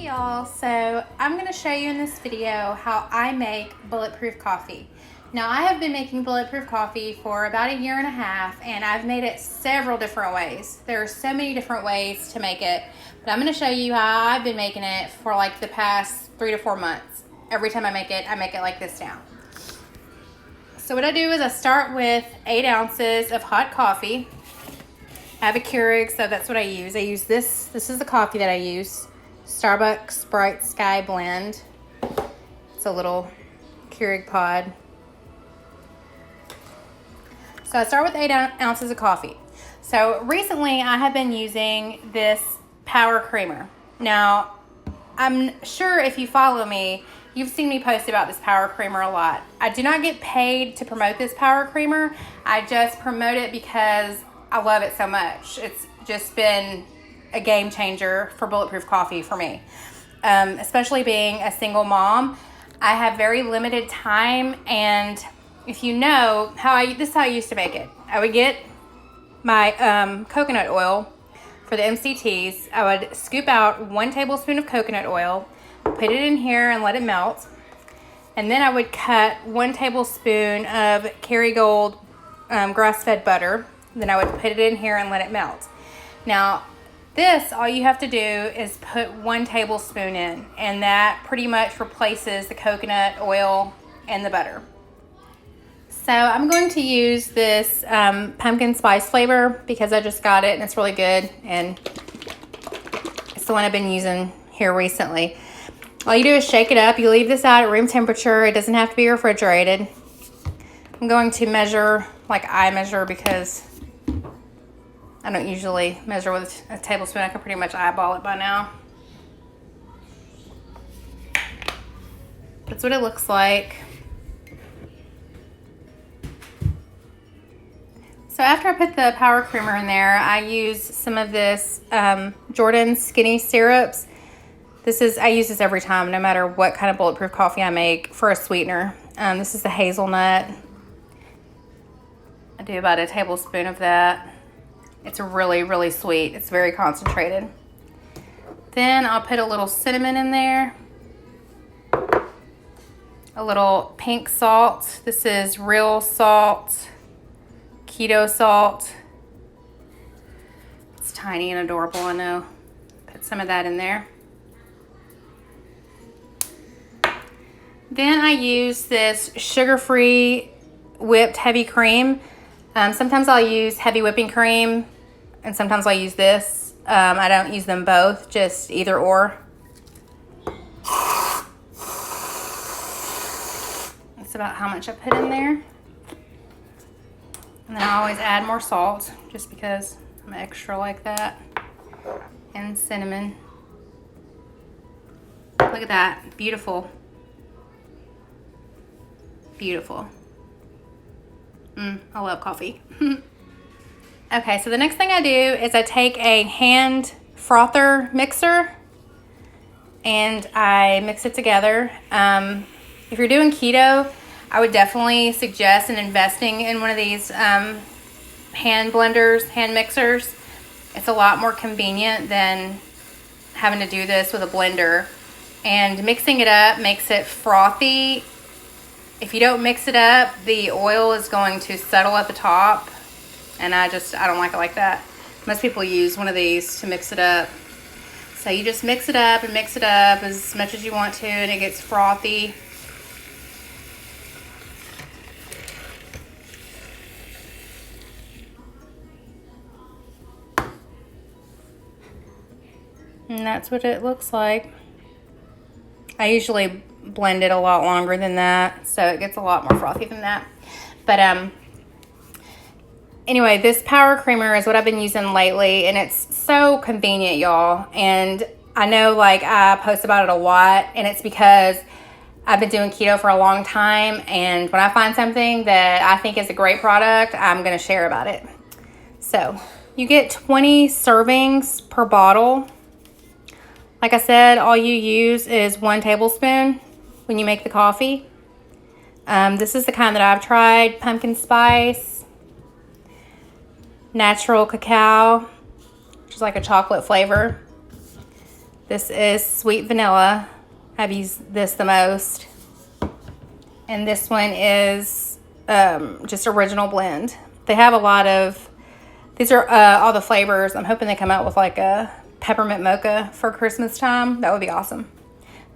y'all, so I'm going to show you in this video how I make bulletproof coffee. Now I have been making bulletproof coffee for about a year and a half, and I've made it several different ways. There are so many different ways to make it, but I'm going to show you how I've been making it for like the past 3 to 4 months. Every time I make it like this now. So what I do is I start with 8 ounces of hot coffee. I have a Keurig, so that's what I use. I use this is the coffee that I use. Starbucks Bright Sky Blend. It's a little Keurig pod. So I start with 8 ounces of coffee. So recently I have been using this power creamer. Now, I'm sure if you follow me, you've seen me post about this power creamer a lot. I do not get paid to promote this power creamer. I just promote it because I love it so much. It's just been a game changer for bulletproof coffee for me. Especially being a single mom, I have very limited time, and if you know this is how I used to make it. I would get my coconut oil for the MCTs. I would scoop out 1 tablespoon of coconut oil, put it in here and let it melt. And then I would cut 1 tablespoon of Kerrygold grass-fed butter. Then I would put it in here and let it melt. Now, this, all you have to do is put 1 tablespoon in, and that pretty much replaces the coconut oil and the butter. So I'm going to use this pumpkin spice flavor because I just got it and it's really good, and it's the one I've been using here recently. All you do is shake it up. You leave this out at room temperature. It doesn't have to be refrigerated. I'm going to measure like I measure because I don't usually measure with a tablespoon. I can pretty much eyeball it by now. That's what it looks like. So after I put the power creamer in there, I use some of this Jordan Skinny Syrups. I use this every time, no matter what kind of bulletproof coffee I make, for a sweetener. This is the hazelnut. I do about a tablespoon of that. It's really, really sweet. It's very concentrated. Then I'll put a little cinnamon in there. A little pink salt. This is real salt. Keto salt. It's tiny and adorable, I know. Put some of that in there. Then I use this sugar-free whipped heavy cream. Sometimes I'll use heavy whipping cream, and sometimes I'll use this. I don't use them both, just either or. That's about how much I put in there. And then I always add more salt, just because I'm extra like that. And cinnamon. Look at that, beautiful. Beautiful. I love coffee. Okay, so the next thing I do is I take a hand frother mixer and I mix it together. If you're doing keto, I would definitely suggest investing in one of these hand blenders, hand mixers. It's a lot more convenient than having to do this with a blender. And mixing it up makes it frothy. If you don't mix it up, the oil is going to settle at the top, and I don't like it like that. Most people use one of these to mix it up. So you just mix it up and mix it up as much as you want to, and it gets frothy. And that's what it looks like. I usually blend it a lot longer than that, so it gets a lot more frothy than that. But anyway, this power creamer is what I've been using lately, and it's so convenient, y'all. And I know, like, I post about it a lot, and it's because I've been doing keto for a long time, and when I find something that I think is a great product, I'm gonna share about it. So you get 20 servings per bottle. Like I said, all you use is 1 tablespoon when you make the coffee. This is the kind that I've tried: pumpkin spice, natural cacao, which is like a chocolate flavor, This is sweet vanilla. I've used this the most. And this one is just original blend. They have a lot of, these are all the flavors. I'm hoping they come out with like a peppermint mocha for Christmas time. That would be awesome.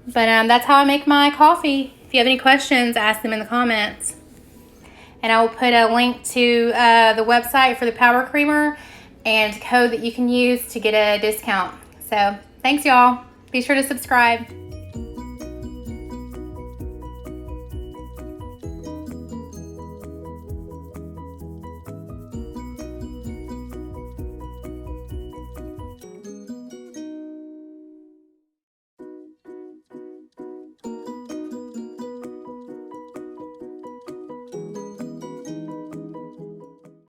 But that's how I make my coffee. If you have any questions, ask them in the comments. And I will put a link to the website for the power creamer and code that you can use to get a discount. So thanks, y'all. Be sure to subscribe.